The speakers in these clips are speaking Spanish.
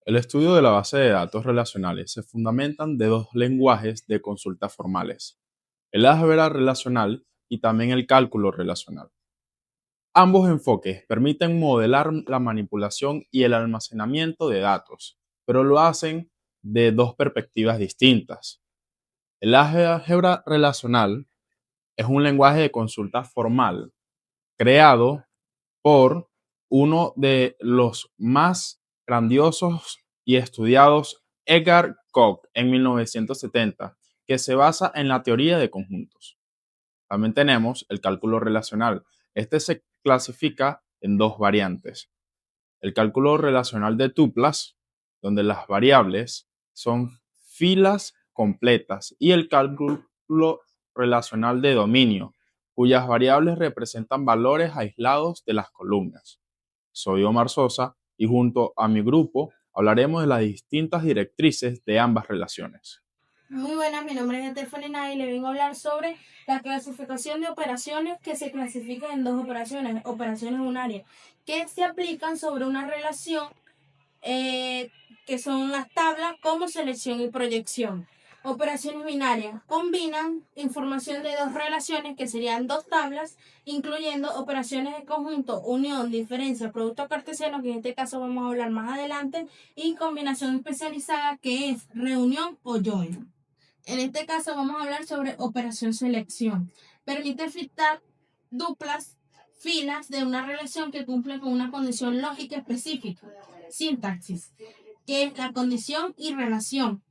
El estudio de la base de datos relacionales se fundamentan de dos lenguajes de consulta formales, el álgebra relacional y también el cálculo relacional. Ambos enfoques permiten modelar la manipulación y el almacenamiento de datos, pero lo hacen de dos perspectivas distintas. El álgebra relacional es un lenguaje de consulta formal creado por uno de los más grandiosos y estudiados, Edgar Koch, en 1970, que se basa en la teoría de conjuntos. También tenemos el cálculo relacional. Este se clasifica en dos variantes. El cálculo relacional de tuplas, donde las variables son filas completas, y el cálculo relacional de dominio, cuyas variables representan valores aislados de las columnas. Soy Omar Sosa y junto a mi grupo hablaremos de las distintas directrices de ambas relaciones. Muy buenas, mi nombre es Estefanina y le vengo a hablar sobre la clasificación de operaciones que se clasifican en dos operaciones unarias, que se aplican sobre una relación que son las tablas como selección y proyección. Operaciones binarias combinan información de dos relaciones que serían dos tablas, incluyendo operaciones de conjunto, unión, diferencia, producto cartesiano, que en este caso vamos a hablar más adelante, y combinación especializada, que es reunión o join. En este caso vamos a hablar sobre operación selección. Permite filtrar duplas filas de una relación que cumple con una condición lógica específica. Sintaxis, que es la condición y relación.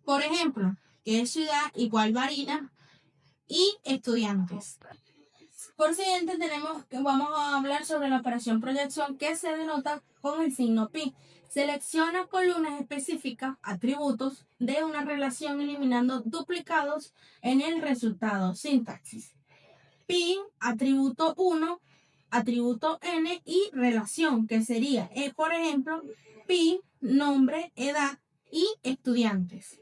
Por ejemplo, que es ciudad igual varina y estudiantes. Por siguiente tenemos que vamos a hablar sobre la operación proyección, que se denota con el signo pi. Selecciona columnas específicas, atributos de una relación eliminando duplicados en el resultado. Sintaxis. Pi, atributo 1, atributo n y relación, que sería, por ejemplo, pi, nombre, edad y estudiantes.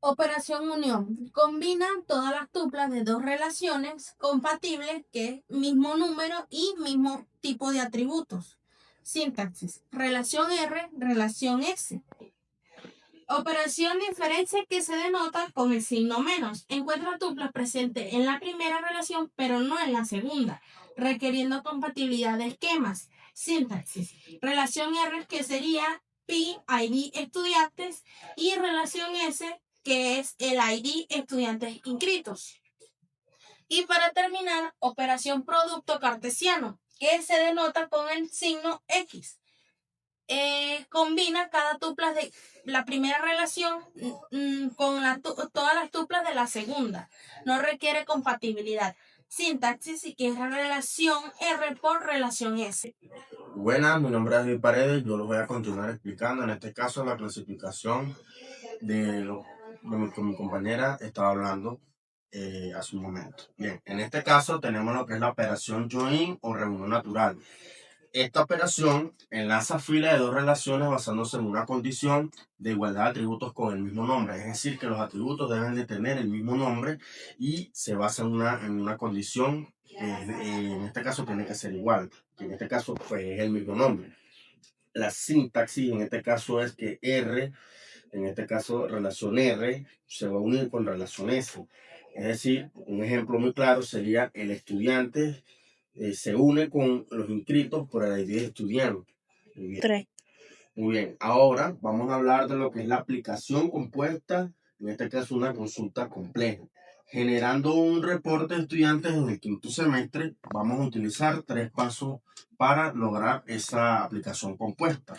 Operación unión. Combina todas las tuplas de dos relaciones compatibles, que es mismo número y mismo tipo de atributos. Sintaxis. Relación R, relación S. Operación diferencia, que se denota con el signo menos. Encuentra tuplas presentes en la primera relación, pero no en la segunda, requiriendo compatibilidad de esquemas. Sintaxis. Relación R, que sería pi, ID estudiantes, y relación S, que es el ID estudiantes inscritos. Y para terminar, operación producto cartesiano, que se denota con el signo X. Combina cada tupla de la primera relación con todas las tuplas de la segunda. No requiere compatibilidad. Sintaxis, y que es la relación R por relación S. Buenas, mi nombre es Luis Paredes. Yo les voy a continuar explicando, en este caso, la clasificación de lo que mi compañera estaba hablando hace un momento. Bien, en este caso tenemos lo que es la operación join o reunión natural. Esta operación enlaza filas de dos relaciones basándose en una condición de igualdad de atributos con el mismo nombre. Es decir, que los atributos deben de tener el mismo nombre y se basa en una condición que en este caso tiene que ser igual, que en este caso pues, es el mismo nombre. La sintaxis en este caso es que R, en este caso relación R, se va a unir con relación S. Es decir, un ejemplo muy claro sería el estudiante se une con los inscritos por el ID de estudiante. Muy bien. 3. Muy bien. Ahora vamos a hablar de lo que es la aplicación compuesta, en este caso una consulta compleja. Generando un reporte de estudiantes en el quinto semestre, vamos a utilizar 3 pasos para lograr esa aplicación compuesta.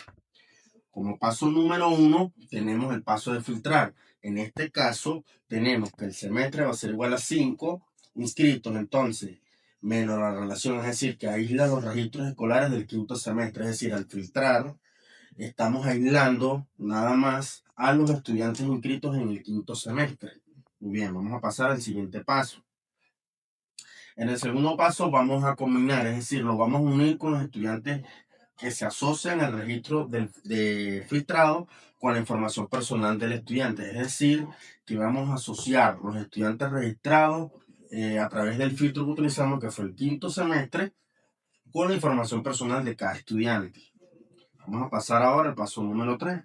Como paso número 1, tenemos el paso de filtrar. En este caso, tenemos que el semestre va a ser igual a 5 inscritos, entonces, menos la relación, es decir, que aísla los registros escolares del quinto semestre. Es decir, al filtrar, estamos aislando nada más a los estudiantes inscritos en el quinto semestre. Muy bien, vamos a pasar al siguiente paso. En el segundo paso vamos a combinar, es decir, lo vamos a unir con los estudiantes que se asocian al registro de filtrado con la información personal del estudiante. Es decir, que vamos a asociar los estudiantes registrados a través del filtro que utilizamos, que fue el quinto semestre, con la información personal de cada estudiante. Vamos a pasar ahora al paso número 3.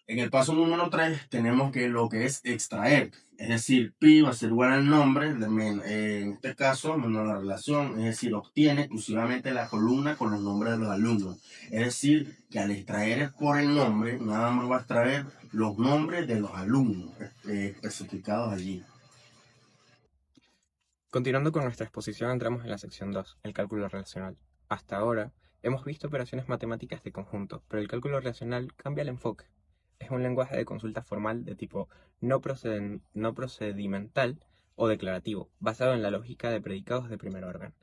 En el paso número 3 tenemos que lo que es extraer, es decir, pi va a ser igual al nombre, en este caso menos la relación, es decir, obtiene exclusivamente la columna con los nombres de los alumnos. Es decir, que al extraer por el nombre, nada más va a extraer los nombres de los alumnos especificados allí. Continuando con nuestra exposición, entramos en la sección 2, el cálculo relacional. Hasta ahora, hemos visto operaciones matemáticas de conjunto, pero el cálculo relacional cambia el enfoque. Es un lenguaje de consulta formal de tipo no procedimental o declarativo, basado en la lógica de predicados de primer orden.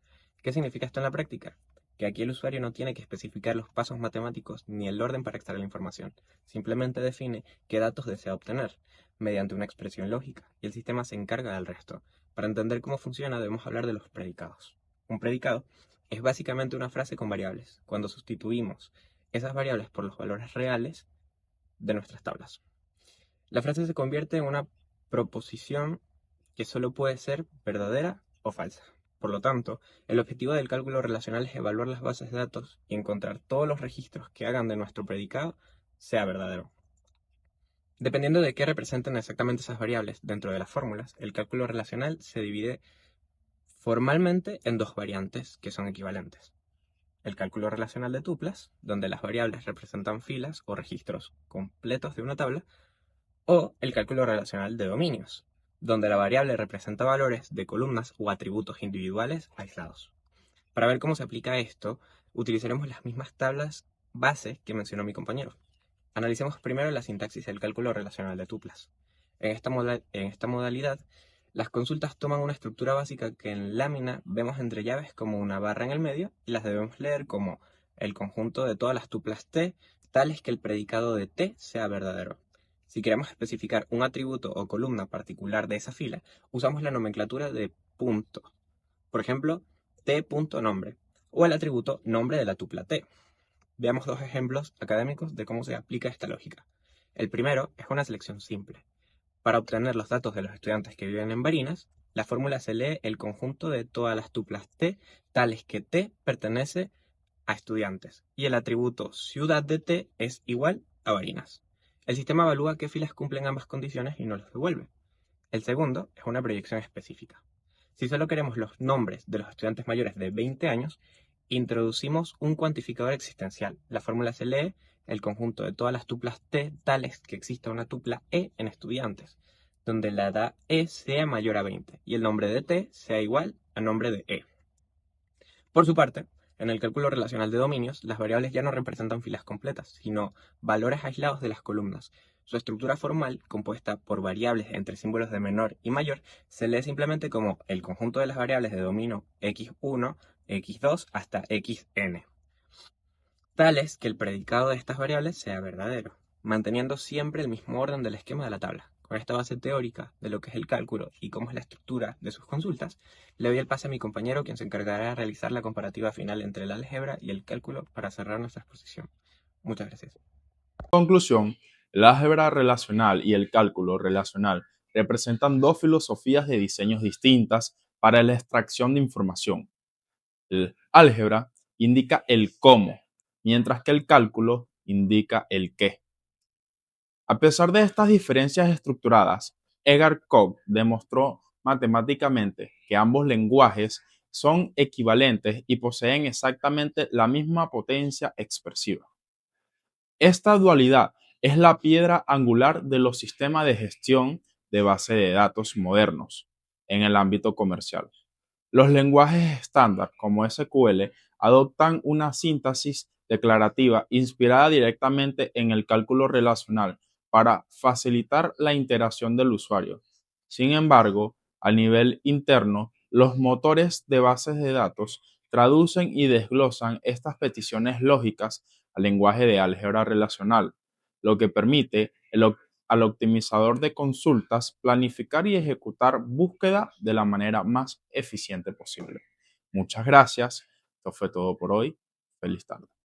¿Qué significa esto en la práctica? Que aquí el usuario no tiene que especificar los pasos matemáticos ni el orden para extraer la información, simplemente define qué datos desea obtener, mediante una expresión lógica, y el sistema se encarga del resto. Para entender cómo funciona debemos hablar de los predicados. Un predicado es básicamente una frase con variables, cuando sustituimos esas variables por los valores reales de nuestras tablas. La frase se convierte en una proposición que solo puede ser verdadera o falsa. Por lo tanto, el objetivo del cálculo relacional es evaluar las bases de datos y encontrar todos los registros que hagan de nuestro predicado sea verdadero. Dependiendo de qué representen exactamente esas variables dentro de las fórmulas, el cálculo relacional se divide formalmente en dos variantes que son equivalentes. El cálculo relacional de tuplas, donde las variables representan filas o registros completos de una tabla, o el cálculo relacional de dominios, donde la variable representa valores de columnas o atributos individuales aislados. Para ver cómo se aplica esto, utilizaremos las mismas tablas base que mencionó mi compañero. Analicemos primero la sintaxis del cálculo relacional de tuplas. En esta modalidad, las consultas toman una estructura básica que en lámina vemos entre llaves como una barra en el medio y las debemos leer como el conjunto de todas las tuplas T, tales que el predicado de T sea verdadero. Si queremos especificar un atributo o columna particular de esa fila, usamos la nomenclatura de punto. Por ejemplo, T.nombre o el atributo nombre de la tupla T. Veamos dos ejemplos académicos de cómo se aplica esta lógica. El primero es una selección simple. Para obtener los datos de los estudiantes que viven en Barinas, la fórmula se lee el conjunto de todas las tuplas T, tales que T pertenece a estudiantes, y el atributo ciudad de T es igual a Barinas. El sistema evalúa qué filas cumplen ambas condiciones y nos los devuelve. El segundo es una proyección específica. Si solo queremos los nombres de los estudiantes mayores de 20 años, introducimos un cuantificador existencial. La fórmula se lee el conjunto de todas las tuplas T tales que exista una tupla E en estudiantes, donde la edad E sea mayor a 20 y el nombre de T sea igual a nombre de E. Por su parte, en el cálculo relacional de dominios, las variables ya no representan filas completas, sino valores aislados de las columnas. Su estructura formal, compuesta por variables entre símbolos de menor y mayor, se lee simplemente como el conjunto de las variables de dominio x1, x2 hasta xn, tales que el predicado de estas variables sea verdadero, manteniendo siempre el mismo orden del esquema de la tabla. Con esta base teórica de lo que es el cálculo y cómo es la estructura de sus consultas, le doy el pase a mi compañero quien se encargará de realizar la comparativa final entre el álgebra y el cálculo para cerrar nuestra exposición. Muchas gracias. En conclusión, el álgebra relacional y el cálculo relacional representan dos filosofías de diseños distintas para la extracción de información. El álgebra indica el cómo, mientras que el cálculo indica el qué. A pesar de estas diferencias estructuradas, Edgar Koch demostró matemáticamente que ambos lenguajes son equivalentes y poseen exactamente la misma potencia expresiva. Esta dualidad es la piedra angular de los sistemas de gestión de base de datos modernos en el ámbito comercial. Los lenguajes estándar como SQL adoptan una síntesis declarativa inspirada directamente en el cálculo relacional para facilitar la interacción del usuario. Sin embargo, a nivel interno, los motores de bases de datos traducen y desglosan estas peticiones lógicas al lenguaje de álgebra relacional, lo que permite al optimizador de consultas planificar y ejecutar búsqueda de la manera más eficiente posible. Muchas gracias. Esto fue todo por hoy. Feliz tarde.